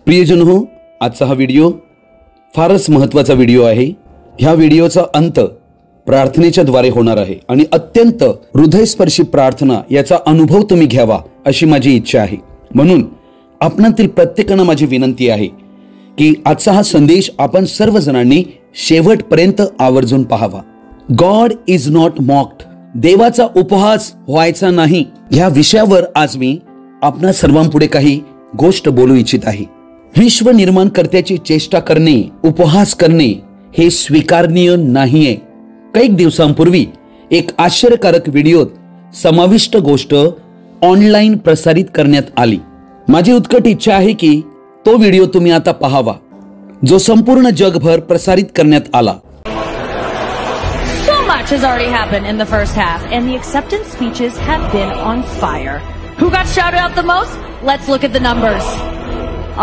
प्रियजन हो, आजचा हा व्हिडिओ फारच महत्त्वाचा व्हिडिओ आहे। ह्या व्हिडिओचा अंत प्रार्थनेच्या द्वारे होणार आहे आणि अत्यंत हृदयस्पर्शी प्रार्थना याचा अनुभव तुम्ही घ्यावा अशी माझी इच्छा आहे। म्हणून आपणातील प्रत्येकांना माझी विनंती आहे की आजचा हा संदेश आपण सर्वजणांनी शेवटपर्यंत आवर्जून पाहावा। गॉड इज नॉट मॉक्ड, देवाचा उपहास व्हायचा नाही, ह्या विषयावर आज मी आपणा सर्वांपुढे काही गोष्ट बोलू इच्छित आहे। विश्व निर्माण करत्याची चेष्टा करणे, उपहास करणे हे स्वीकारनीय नाहीये। काही दिवसांपूर्वी एक आश्चर्यकारक व्हिडिओत समाविष्ट गोष्ट ऑनलाईन प्रसारित करण्यात आली। माझी उत्कट इच्छा आहे की तो व्हिडिओ तुम्ही आता पाहावा, जो संपूर्ण जगभर प्रसारित करण्यात आला। So much has already happened in the first half, and the acceptance speeches have been on fire. Who got shouted out the most? Let's look at the numbers.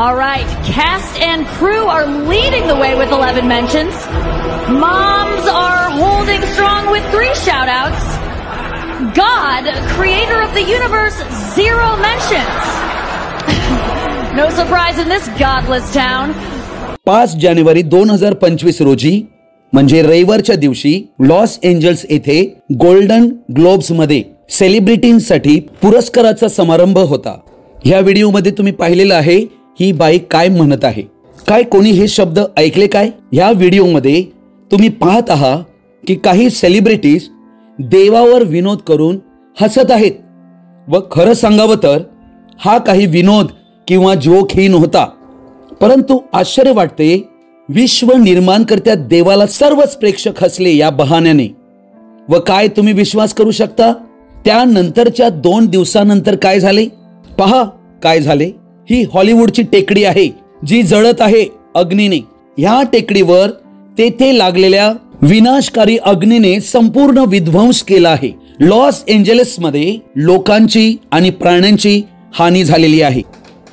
All right, cast and crew are leading the way with 11 mentions. Moms are holding strong with 3 shout-outs. God, creator of the universe, 0 mentions. No surprise in this godless town. 5 जानेवारी 2025 रोजी म्हणजे रविवारच्या दिवशी Los Angeles येथे golden globes मध्ये सेलिब्रिटींसाठी पुरस्काराचा समारंभ होता। ह्या व्हिडिओ मध्ये तुम्ही पाहिलेलं आहे ही बाई काय म्हणत आहे। काय कोणी हे शब्द ऐकले काय? ह्या व्हिडिओ मध्ये तुम्ही पाहत आहात की काही सेलिब्रिटीज देवावर विनोद करून हसत आहेत व खरं सांगावं तर हा काही विनोद किंवा जोक ही नव्हता, परंतु आश्चर्य वाटते विश्व निर्माणकर्त्या देवाला सर्वच प्रेक्षक हसले या बहाण्याने। व काय तुम्ही विश्वास करू शकता त्यानंतरच्या 2 दिवसानंतर काय झाले? पहा काय झाले। ही हॉलिवूडची टेकडी आहे जी जळत आहे अग्नीने। ह्या टेकडीवर तेथे लागलेल्या विनाशकारी अग्नीने संपूर्ण विध्वंस केला आहे। लॉस एंजलिस मध्ये लोकांची आणि प्राण्यांची हानी झालेली आहे,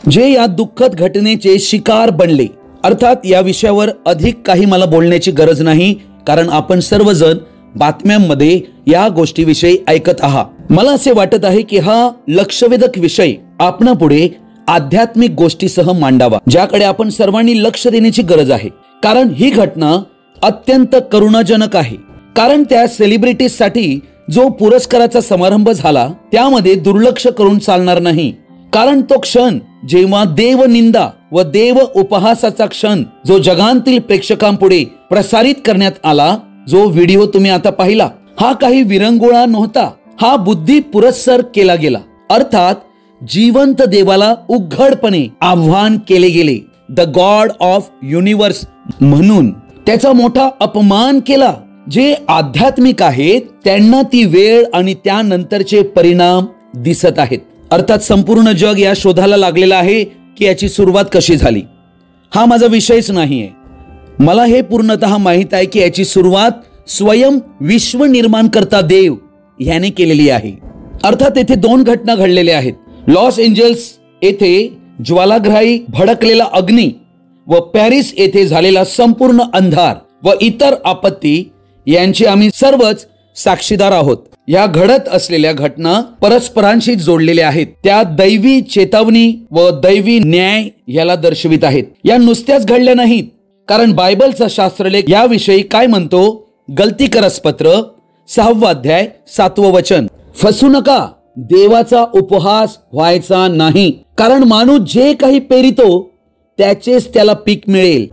जे या दुःखद घटनेचे शिकार बनले। अर्थात या विषयावर अधिक काही मला बोलण्याची गरज नाही, कारण आपण सर्वजण बातम्यांमध्ये या गोष्टीविषयी ऐकत आहात। मला असे वाटत आहे की हा लक्षवेधक विषय आपणापुढे आध्यात्मिक गोष्टीसह मांडावा, ज्याकडे आपण सर्वांनी लक्ष देण्याची गरज आहे। कारण ही घटना अत्यंत करुणाजनक आहे। कारण त्या सेलिब्रिटीजसाठी जो पुरस्काराचा समारंभ झाला त्यामध्ये दुर्लक्ष करून चालणार नाही। कारण तो क्षण जेव्हा देवनिंदा व देव उपहासाचा क्षण जो जगांतील प्रेक्षकांपुढे प्रसारित करण्यात आला, जो व्हिडिओ तुम्ही आता पाहिला, हा काही विरंगुळा नव्हता, हा बुद्धी पुरस्सर केला गेला। अर्थात जिवंत देवाला उघडपणे आव्हान केले गेले। द गॉड ऑफ युनिवर्स म्हणून त्याचा मोठा अपमान केला। जे आध्यात्मिक आहेत त्यांना ती वेळ आणि त्यानंतरचे परिणाम दिसत आहेत। अर्थात संपूर्ण जग या शोधाला लागलेला आहे की याची सुरुवात कशी झाली। हा माझा विषयच नाहीये। मला हे पूर्णतः माहित आहे की याची सुरुवात स्वयं विश्व निर्माण करता देव याने केलेली आहे। अर्थात येथे 2 घटना घडलेल्या आहेत। लॉस एंजल्स येथे ज्वालाग्राही भडकलेला अग्नी व पॅरिस येथे झालेला संपूर्ण अंधार व इतर आपत्ती यांची आम्ही सर्वच साक्षीदार आहोत। या घडत असलेल्या घटना परस्परांशी जोडलेल्या आहेत। त्या दैवी चेतावणी व दैवी न्याय याला दर्शवित आहेत। या नुसत्याच घडल्या नाहीत, कारण बायबलचा शास्त्रलेख याविषयी काय म्हणतो? गलतीकरस पत्र 6 अध्याय 7 वचन, फसू नका, देवाचा उपहास व्हायचा नाही, कारण माणूस जे काही पेरितो त्याचेच त्याला पीक मिळेल।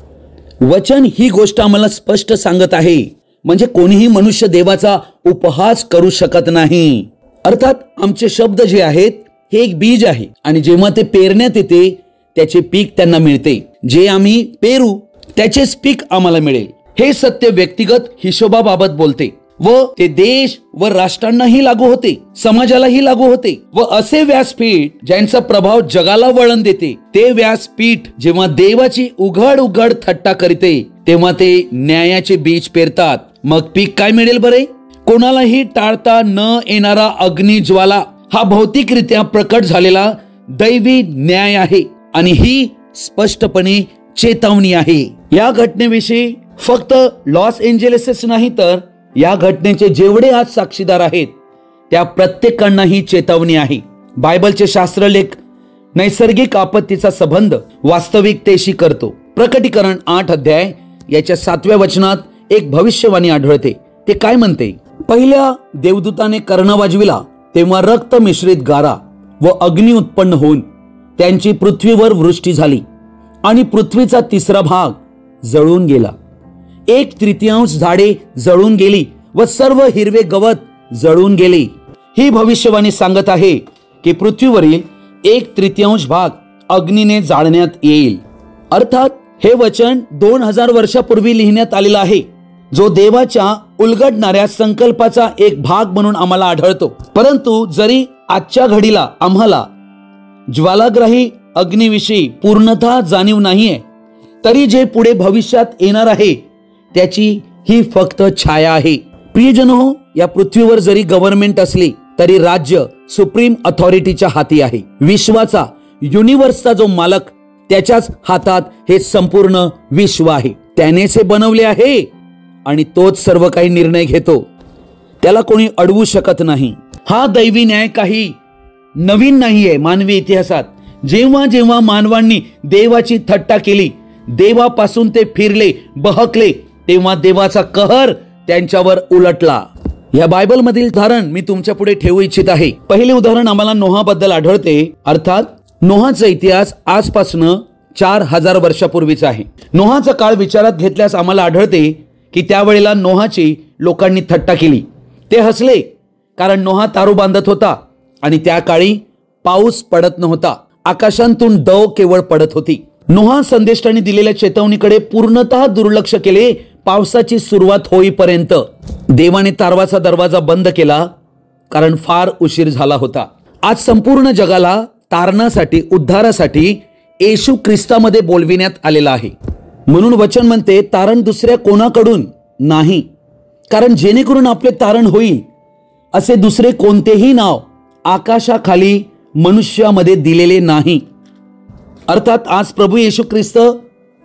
वचन ही गोष्ट आम्हाला स्पष्ट सांगत आहे, म्हणजे कोणीही मनुष्य देवाचा उपहास करू शकत नाही। अर्थात आमचे शब्द जे आहेत हे एक बीज आहे आणि जेव्हा ते पेरण्यात येते त्याचे पीक त्यांना मिळते। जे आम्ही पेरू त्याचेच पीक आम्हाला मिळेल। हे सत्य व्यक्तिगत हिशोबाबाबत बोलते व ते देश व राष्ट्रांनाही लागू होते, समाजालाही लागू होते। व असे व्यासपीठ ज्यांचा प्रभाव जगाला वळण देते, ते व्यासपीठ जेव्हा देवाची उघड थट्टा करते तेव्हा ते न्यायाचे बीज पेरतात। मग पीक काय मिळेल बरे? कोणालाही टाळता न येणारा अग्निज्वाला हा भौतिकरित्या प्रकट झालेला दैवी न्याय आहे आणि ही स्पष्टपणे चेतावणी आहे। या घटनेविषयी फक्त लॉस एंजलिसच नाही तर या घटनेचे जेवढे आज साक्षीदार आहेत त्या प्रत्येकांना ही चेतावणी आहे। बायबलचे शास्त्रलेख नैसर्गिक आपत्तीचा संबंध वास्तविकतेशी करतो. प्रकटीकरण 8 अध्याय याच्या 7व्या वचनात एक भविष्यवाणी आढळते. ते काय म्हणते? पहिल्या देवदूताने कर्ण वाजविला तेव्हा रक्त मिश्रित गारा व अग्नी उत्पन्न होऊन त्यांची पृथ्वीवर वृष्टी झाली आणि पृथ्वीचा 3रा भाग जळून गेला. 1/3 झाडे जळून गेली व सर्व हिरवे गवत जळून गेले. ही भविष्यवाणी सांगत आहे की पृथ्वीवरील 1/3 भाग अग्नीने जाळण्यात येईल. अर्थात हे वचन 2000 वर्षापूर्वी लिहिण्यात आलेलं आहे, जो देवाच्या उलगडणाऱ्या संकल्पाचा एक भाग म्हणून आम्हाला आढळतो. परंतु जरी आजच्या घडीला आम्हाला ज्वालाग्राही अग्नीविषयी पूर्णतः जाणीव नाहीये, तरी जे पुढे भविष्यात येणार आहे त्याची ही फक्त छाया आहे. प्रियजनो, या पृथ्वीवर जरी गव्हर्नमेंट असली तरी राज्य सुप्रीम अथॉरिटीच्या हाती आहे. विश्वाचा, युनिव्हर्सचा जो मालक, त्याच्याच हातात हे संपूर्ण विश्व आहे. त्यानेच हे बनवले आहे आणि तोच सर्व काही निर्णय घेतो. त्याला कोणी अडवू शकत नाही. हा दैवी न्याय काही नवीन नाहीये मानवी इतिहासात. जेव्हा जेव्हा मानवांनी देवाची थट्टा केली, देवापासून ते फिरले, बहकले, तेव्हा देवाचा कहर त्यांच्यावर उलटला. या बायबल मधील उदाहरण मी तुमच्या पुढे ठेवू इच्छित आहे. पहिले उदाहरण आम्हाला नोहाबद्दल आढळते. अर्थात नोहाचा इतिहास आजपासून 4000 वर्षापूर्वीचा आहे. नोहाचा काळ विचारात घेतल्यास आम्हाला आढळते की त्यावेळेला नोहाची लोकांनी थट्टा केली. ते हसले कारण नोहा तारू बांधत होता आणि त्या काळी पाऊस पडत नव्हता. आकाशांतून दव केवळ पडत होती. नोहा संदेष्टाने दिलेल्या चेतावणीकडे पूर्णतः दुर्लक्ष केले. पावसाची सुरुवात होईपर्यंत देवाने तारवाचा दरवाजा बंद केला कारण फार उशीर झाला होता. आज संपूर्ण जगाला तारणासाठी, उद्धारासाठी येशू ख्रिस्तामध्ये बोलविण्यात आलेला आहे. म्हणून वचन म्हणते, तारण दुसऱ्या कोणाकडून नाही, कारण जेणेकरून आपले तारण होईल असे दुसरे कोणतेही नाव आकाशाखाली मनुष्यामध्ये दिलेले नाही. अर्थात आज प्रभू येशू ख्रिस्त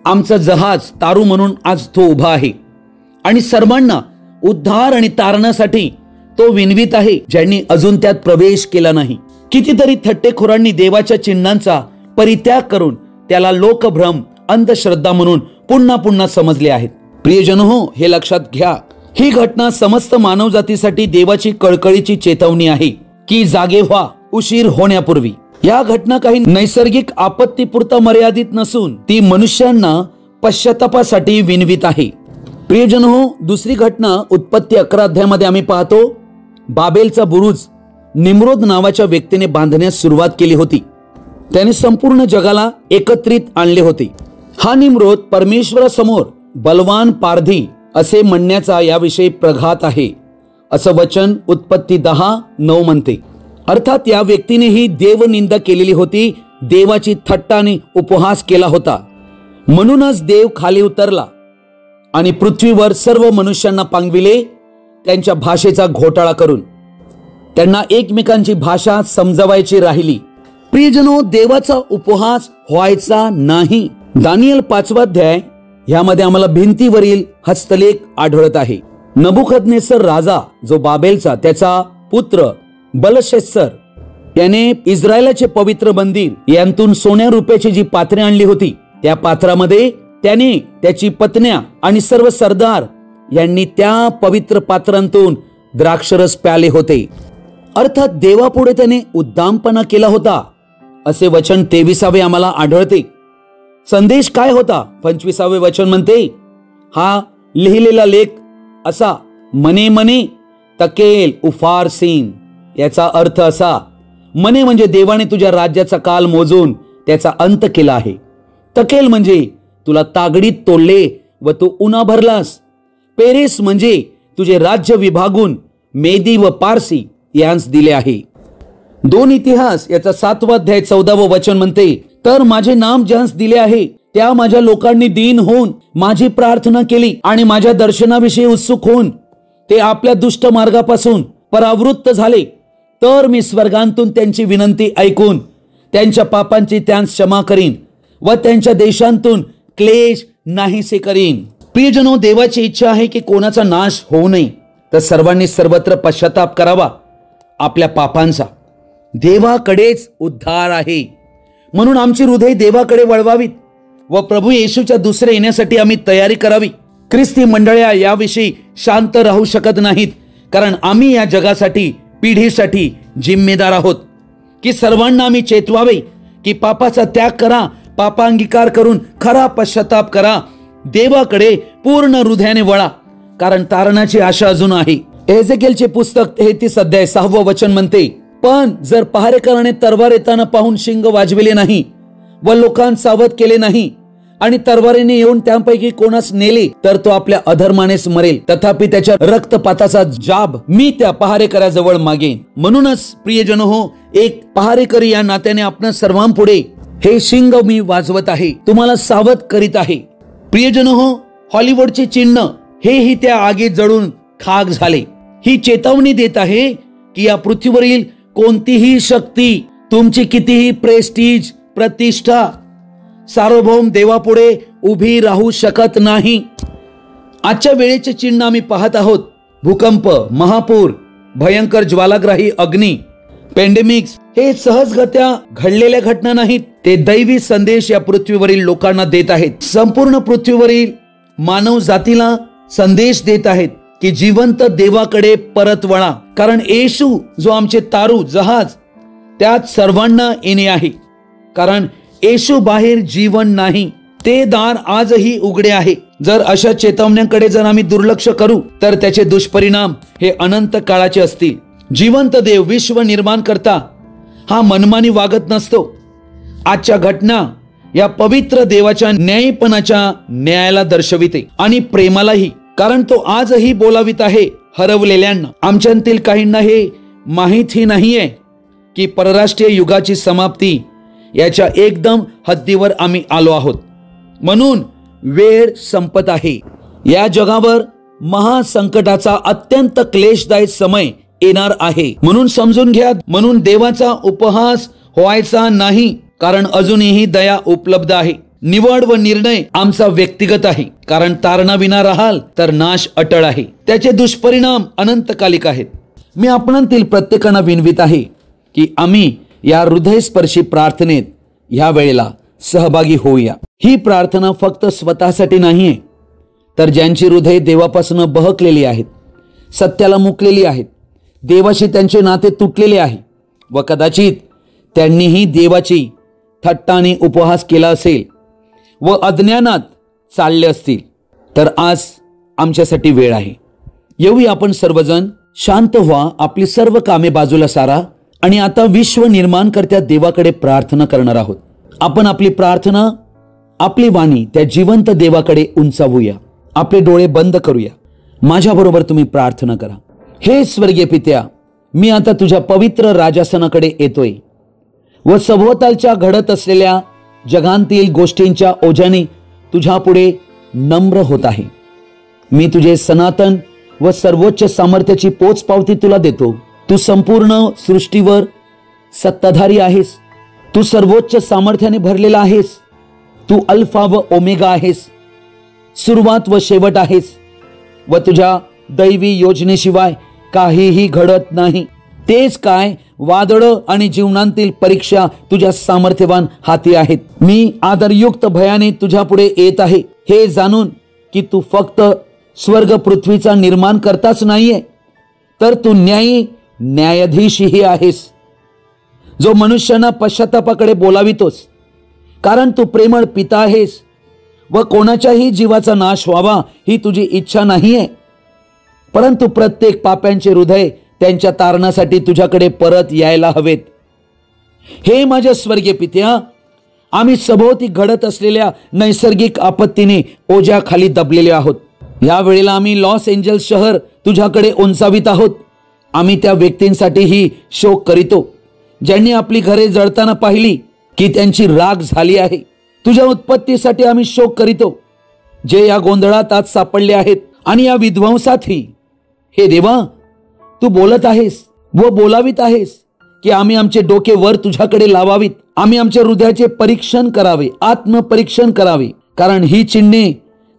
आमचा जहाज, तारू म्हणून आज तो उभा आहे आणि सर्वांना उद्धार आणि तारणासाठी तो विनवीत आहे, ज्यांनी अजून त्यात प्रवेश केला नाही. कितीतरी थट्टेखोरांनी देवाच्या चिन्हांचा परित्याग करून त्याला लोकभ्रम, अंधश्रद्धा म्हणून पुन्हा पुन्हा समजले आहेत. प्रियजनो, हे लक्षात घ्या, ही घटना समस्त मानवजातीसाठी देवाची कळकळीची चेतावणी आहे की जागे व्हा उशीर होण्यापूर्वी. या घटना काही नैसर्गिक आपत्तीपुरता मर्यादित नसून ती मनुष्यांना पश्चातापासाठी विनवीत आहे. प्रियजनो, दुसरी घटना उत्पत्ती 11 अध्यायामध्ये आम्ही पाहतो. बाबेलचा बुरुज निम्रोद नावाच्या व्यक्तीने बांधण्यास सुरुवात केली होती. त्याने संपूर्ण जगाला एकत्रित आणले होते. हा निम्रोद परमेश्वरासमोर बलवान पारधी असे म्हणण्याचा याविषयी प्रघात आहे, असं वचन उत्पत्ती 10:9 म्हणते. अर्थात या व्यक्तीनेही देवनिंदा केलेली होती, देवाची थट्टाने उपहास केला होता. म्हणूनच देव खाली उतरला आणि पृथ्वीवर सर्व मनुष्यांना पांगविले, त्यांच्या भाषेचा घोटाळा करून त्यांना एकमेकांची भाषा समजवायची राहिली. प्रियजनो, देवाचा उपहास व्हायचा नाही. दानियल 5 अध्याय यामध्ये आम्हाला भिंतीवरील हस्तलेख आढळत आहे. नबुकदनेस्सर राजा, जो बाबेलचा, त्याचा पुत्र बलशस्सर त्याने इस्रायलाचे पवित्र मंदिर यांतून सोन्या रुपयाची जी पात्रे आणली होती, त्या पात्रामध्ये त्याने, त्याची पत्न्या आणि सर्व सरदार यांनी त्या पवित्र पात्रांतून द्राक्षरस प्याले होते. अर्थात देवापुढे त्याने उद्दामपणा केला होता, असे वचन 23 आम्हाला आढळते. संदेश काय होता? 25 वचन म्हणते, हा लिहिलेला लेख असा, मने मने तकेल उफारसीन. याचा अर्थ असा, मने म्हणजे देवाने तुझ्या राज्याचा काल मोजून त्याचा अंत केला आहे. तकेल म्हणजे तुला तागडीत तोडले व तू उन्हा भरलास. पेरेस म्हणजे तुझे राज्य विभागून मेदी व पारसी यांस दिले आहे. 2 इतिहास याचा 7 अध्याय 14 वचन म्हणते, तर माझे नाम ज्यांस दिले आहे त्या माझ्या लोकांनी दीन होऊन माझी प्रार्थना केली आणि माझ्या दर्शनाविषयी उत्सुक होऊन ते आपल्या दुष्ट मार्गापासून परावृत्त झाले, तर मी स्वर्गांतून त्यांची विनंती ऐकून त्यांच्या पापांची त्यांस क्षमा करीन व त्यांच्या देशांतून क्लेश नाहीसे करीन. प्रियजनो, देवाची इच्छा आहे की कोणाचा नाश होऊ नये, तर सर्वांनी सर्वत्र पश्चाताप करावा आपल्या पापांचा. देवाकडेच उद्धार आहे. म्हणून आमची हृदय देवाकडे वळवावीत व प्रभू येशूच्या दुसऱ्या येण्यासाठी आम्ही तयारी करावी. ख्रिस्ती मंडळ्या याविषयी शांत राहू शकत नाहीत, कारण आम्ही या जगासाठी, पिढीसाठी जिम्मेदार आहोत की सर्वांना आम्ही चेतवावे की पापाचा त्याग करा, पापांगीकार करून खरा पश्चाताप करा, देवाकडे पूर्ण हृदयाने वळा, कारण तारणाची आशा अजून आहे. एजेकियलचे पुस्तक 33 अध्याय 6 वचन म्हणते, पण जर पहारेकराने तलवार येताना पाहून शिंग वाजविले नाही व लोकांना सावध केले नाही आणि तलवारीने येऊन त्यापैकी कोणास नेले तर तो आपल्या अधर्मानेच मरेल, तथापि त्याच्या रक्तपाताचा जाब मी त्या पहारेकराजवळ मागेन. म्हणूनच प्रियजन हो, एक पहारेकरी या नात्याने आपण सर्वांपुढे हे शिंग मी वाजवत आहे, तुम्हाला सावध करीत आहे. प्रियजन हो, हॉलिवूडचे चिन्ह हेही त्या आगीत जळून खाक झाले. ही चेतावणी देत आहे की या पृथ्वीवरील कोणतीही शक्ती, तुमची कितीही प्रेस्टीज, प्रतिष्ठा सार्वभौम देवापुढे उभी राहू शकत नाही. आजच्या वेळेचे चिन्ह आम्ही पाहत आहोत. भूकंप, महापूर, भयंकर ज्वालाग्राही अग्नी, पॅन्डेमिक्स हे सहजगत्या घडलेल्या घटना नाहीत. ते दैवी संदेश या पृथ्वीवरील लोकांना देत आहेत. संपूर्ण पृथ्वीवरील मानव जातीला संदेश देत आहेत की जिवंत देवाकडे परत वळा, कारण येशू जो आमचे तारू जहाज, त्यात सर्वांना येणे आहे. कारण येशू बाहेर जीवन नाही, ते दार आजही उघडे आहे. जर अशा चेतावण्यांकडे जर आम्ही दुर्लक्ष करू तर त्याचे दुष्परिणाम हे अनंत काळाचे असतील. जिवंत देव, विश्व निर्माण करता, हा मनमानी वागत नसतो. आजच्या घटना या पवित्र देवाच्या न्यायीपणाच्या न्यायाला दर्शविते आणि प्रेमालाही, कारण तो आजही बोलावित आहे हरवलेल्यांना. आमच्यातील काहींना हे माहितही नाहीये की परराष्ट्रीय युगाची समाप्ती याच्या एकदम हद्दीवर आम्ही आलो आहोत. म्हणून वेळ संपत आहे. या जगावर महासंकटाचा अत्यंत क्लेशदायक समय येणार आहे. म्हणून समजून घ्या, म्हणून देवाचा उपहास व्हायचा नाही, कारण अजूनही दया उपलब्ध आहे. निवड व निर्णय आमचा व्यक्तिगत आहे, कारण तारणाविना राहाल तर नाश अटळ आहे. त्याचे दुष्परिणाम अनंतकालिक आहेत. मी आपणांतील प्रत्येकांना विनवित आहे की आम्ही या हृदयस्पर्शी प्रार्थनेत ह्या वेळेला सहभागी होऊया. ही प्रार्थना फक्त स्वतःसाठी नाहीये, तर ज्यांची हृदय देवापासून बहकलेली आहेत, सत्याला मुकलेली आहेत, देवाशी त्यांचे नाते तुटलेले आहे व कदाचित त्यांनीही देवाची थट्टाने उपहास केला असेल व अज्ञानात चालले असतील, तर आज आमच्यासाठी वेळ आहे. येऊया आपण सर्वजण, शांत व्हा, आपली सर्व कामे बाजूला सारा आणि आता विश्व निर्माणकर्त्या देवाकडे प्रार्थना करणार आहोत. आपण आपली प्रार्थना, आपली वाणी त्या जिवंत देवाकडे उंचावूया. आपले डोळे बंद करूया. माझ्याबरोबर तुम्ही प्रार्थना करा. हे स्वर्गीय पित्या, मी आता तुझ्या पवित्र राजासनाकडे येतोय व सभोवतालच्या घडत असलेल्या जगांतील गोष्टींच्या ओझ्याने तुझ्या पुढे नम्र होत आहे. मी तुझे सनातन व सर्वोच्च सामर्थ्याची पोचपावती तुला देतो. तू संपूर्ण सृष्टीवर सत्ताधारी आहेस. तू सर्वोच्च सामर्थ्याने भरलेला आहेस. तू अल्फा व ओमेगा आहेस, सुरुवात व शेवट आहेस व तुझ्या दैवी योजनेशिवाय काहीही घडत नाही. तेच काय, वादळ आणि जीवनातील परीक्षा तुझ्या सामर्थ्यवान हाती आहेत. मी आदरयुक्त भयाने तुझ्या पुढे येत आहे, हे जाणून की तू फक्त स्वर्ग पृथ्वीचा निर्माण करताच नाहीये, तर तू न्यायाधीशही आहेस, जो मनुष्यांना पश्चातापाकडे बोलावितोस. कारण तू प्रेमळ पिता आहेस व कोणाच्याही जीवाचा नाश व्हावा ही तुझी इच्छा नाहीये, परंतु प्रत्येक पाप्यांचे हृदय त्यांच्या तारणासाठी तुझ्याकडे परत यायला हवेत. हे माझ्या स्वर्गीय पित्या, आम्ही सभोवती घडत असलेल्या नैसर्गिक आपत्तीने ओझ्याखाली दबलेले आहोत. या वेळेला आम्ही लॉस एंजल्स शहर तुझ्याकडे उंचावित आहोत. आम्ही त्या व्यक्तींसाठीही शोक करीतो ज्यांनी आपली घरे जळताना पाहिली की त्यांची राख झाली आहे. तुझ्या उत्पत्तीसाठी आम्ही शोक करीतो जे या गोंधळात आज सापडले आहेत आणि या विध्वंसातही. हे देवा, तू बोलत आहेस व बोलावित आहेस की आम्ही आमचे डोके वर तुझ्याकडे लावावीत. आम्ही आमच्या हृदयाचे परीक्षण करावे, आत्मपरीक्षण करावे, कारण ही चिन्हे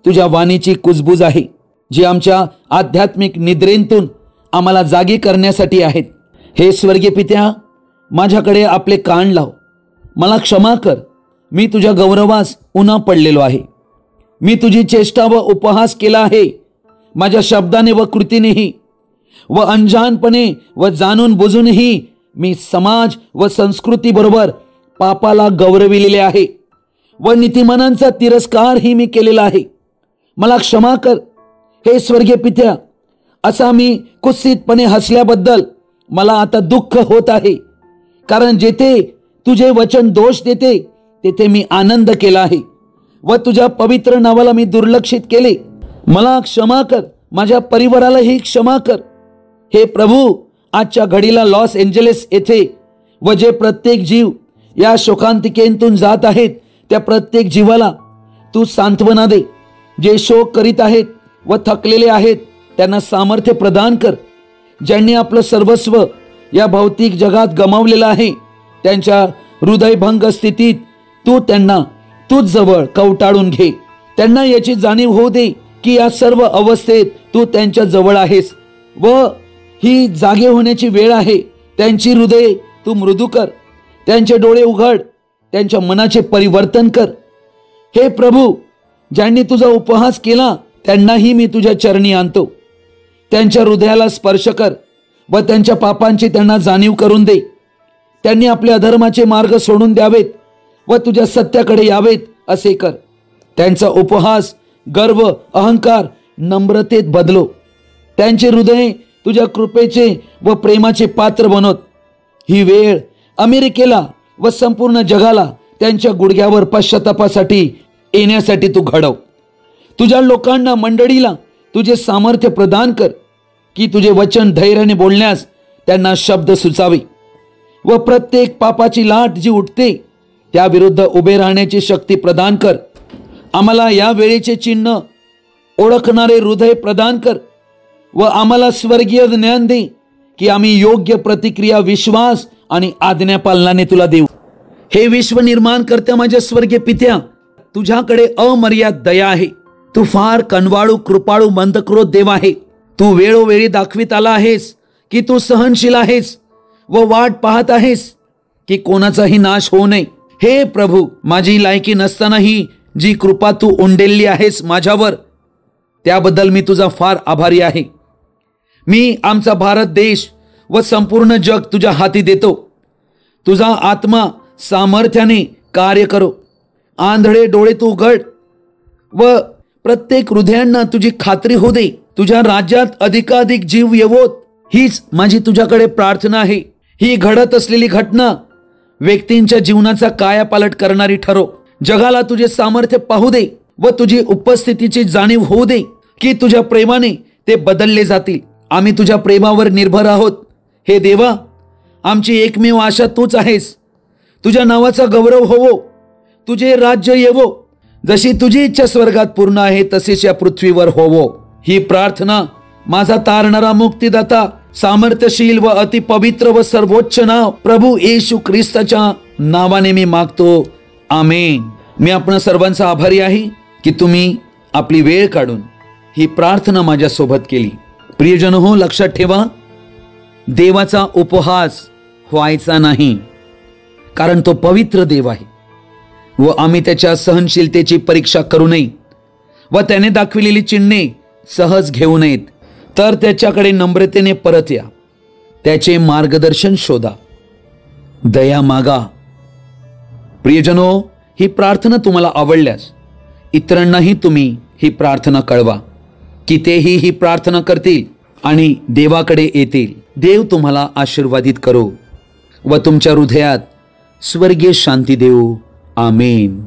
तुझ्या वाणीची कुजबूज आहे जी आमच्या आध्यात्मिक निद्रेंतून आम्हाला जागी करण्यासाठी आहेत. हे स्वर्गीय पित्या, माझ्याकडे आपले कान लाव, मला क्षमा कर, मी तुझ्या गौरवास उन्हा पडलेलो आहे. मी तुझी चेष्टा व उपहास केला आहे, माझ्या शब्दाने व कृतीनेही व अंजानपणे व जाणून बुजूनही मी समाज व संस्कृती बरोबर पापाला गौरविलेले आहे व नीतिमानांचा तिरस्कारही मी केलेला आहे. मला क्षमा कर हे स्वर्गीय पित्या. असा मी कुत्सितपणे हसल्याबद्दल मला आता दुःख होत आहे, कारण जेथे तुझे वचन दोष देते तेथे मी आनंद केला आहे व तुझ्या पवित्र नावाला मी दुर्लक्षित केले. मला क्षमा कर, माझ्या परिवारालाही क्षमा कर. हे प्रभू, आजच्या घडीला लॉस एंजेलिस येथे व जे प्रत्येक जीव या शोकांतिकेतून जात आहेत त्या प्रत्येक जीवाला तू सांत्वना दे. जे शोक करीत आहेत व थकलेले आहेत त्यांना सामर्थ्य प्रदान कर. ज्यांनी आपलं सर्वस्व या भौतिक जगात गमावलेलं आहे त्यांच्या हृदयभंग स्थितीत तू त्यांना तूच जवळ कवटाळून घे. त्यांना याची जाणीव होऊ दे की या सर्व अवस्थेत तू त्यांच्या जवळ आहेस व ही जागे होण्याची वेळ आहे. त्यांची हृदय तू मृदू कर, त्यांचे डोळे उघड, त्यांच्या मनाचे परिवर्तन कर. हे प्रभू, ज्यांनी तुझा उपहास केला त्यांनाही मी तुझ्या चरणी आणतो. त्यांच्या हृदयाला स्पर्श कर व त्यांच्या पापांची त्यांना जाणीव करून दे. त्यांनी आपले अधर्माचे मार्ग सोडून द्यावेत व तुझ्या सत्याकडे यावेत असे कर. त्यांचा उपहास, गर्व, अहंकार नम्रतेत बदलो. त्यांचे हृदय तुझ्या कृपेचे व प्रेमाचे पात्र बनवत. ही वेळ अमेरिकेला व संपूर्ण जगाला त्यांच्या गुडघ्यावर पश्चातापासाठी येण्यासाठी तू घडव. तुझ्या लोकांना, मंडळीला तुझे सामर्थ्य प्रदान कर की तुझे वचन धैर्याने बोलण्यास त्यांना शब्द सुचावे व प्रत्येक पापाची लाट जी उठते त्याविरुद्ध उभे राहण्याची शक्ती प्रदान कर. आम्हाला या वेळेचे चिन्ह ओळखणारे हृदय प्रदान कर व आम्हाला स्वर्गीय ज्ञान दे की आम्ही योग्य प्रतिक्रिया, विश्वास आणि आज्ञापालनाने तुला देऊ. हे विश्व निर्माण करत्या माझ्या स्वर्गीय पित्या, तुझ्याकडे अमर्याद दया आहे. तू फार कनवाळू, कृपाळू, मंदक्रोध देव आहे. तू वेळोवेळी दाखवित आला आहेस की तू सहनशील आहेस व वाट पाहत आहेस की कोणाचाही नाश होऊ नये. हे प्रभू, माझी लायकी नसतानाही जी कृपा तू उंडेलली आहेस माझ्यावर, त्याबद्दल मी तुझा फार आभारी आहे. मी आमचा भारत देश व संपूर्ण जग तुझ्या हाती देतो. तुझा आत्मा सामर्थ्याने कार्य करो. आंधळे डोळे तू उघड व प्रत्येक हृदयांना तुझी खात्री होऊ दे. तुझ्या राज्यात अधिकाधिक जीव येवोत, हीच माझी तुझ्याकडे प्रार्थना आहे. ही घडत असलेली घटना व्यक्तींच्या जीवनाचा कायापालट करणारी ठरो. जगाला तुझे सामर्थ्य पाहू दे व तुझी उपस्थितीची जाणीव होऊ दे की तुझ्या प्रेमाने ते बदलले जातील. आम्ही तुझ्या प्रेमावर निर्भर आहोत. हे देवा, आमची एकमेव आशा तूच आहेस. तुझ्या नावाचा गौरव होवो, तुझे राज्य येवो. जशी तुझी इच्छा स्वर्गात पूर्ण आहे तसेच या पृथ्वीवर होवो. ही प्रार्थना माझा तारणारा मुक्तिदाता, सामर्थ्यशील व अतिपवित्र व सर्वोच्च नाव प्रभू येशू ख्रिस्ताच्या नावाने मी मागतो. आमेन. मी आपण सर्वांचा आभारी आहे की तुम्ही आपली वेळ काढून ही प्रार्थना माझ्या सोबत केली. प्रियजन हो, लक्षात ठेवा, देवाचा उपहास व्हायचा नाही, कारण तो पवित्र देव आहे व आम्ही त्याच्या सहनशीलतेची परीक्षा करू नये व त्याने दाखविलेली चिन्हे सहज घेऊ नयेत. तर त्याच्याकडे नम्रतेने परत या, त्याचे मार्गदर्शन शोधा, दया मागा. प्रियजनो, ही प्रार्थना तुम्हाला आवडल्यास इतरांनाही तुम्ही ही प्रार्थना कळवा की तेही ही प्रार्थना करतील आणि देवाकडे येतील. देव तुम्हाला आशीर्वादित करो व तुमच्या हृदयात स्वर्गीय शांती देऊ. आमेन.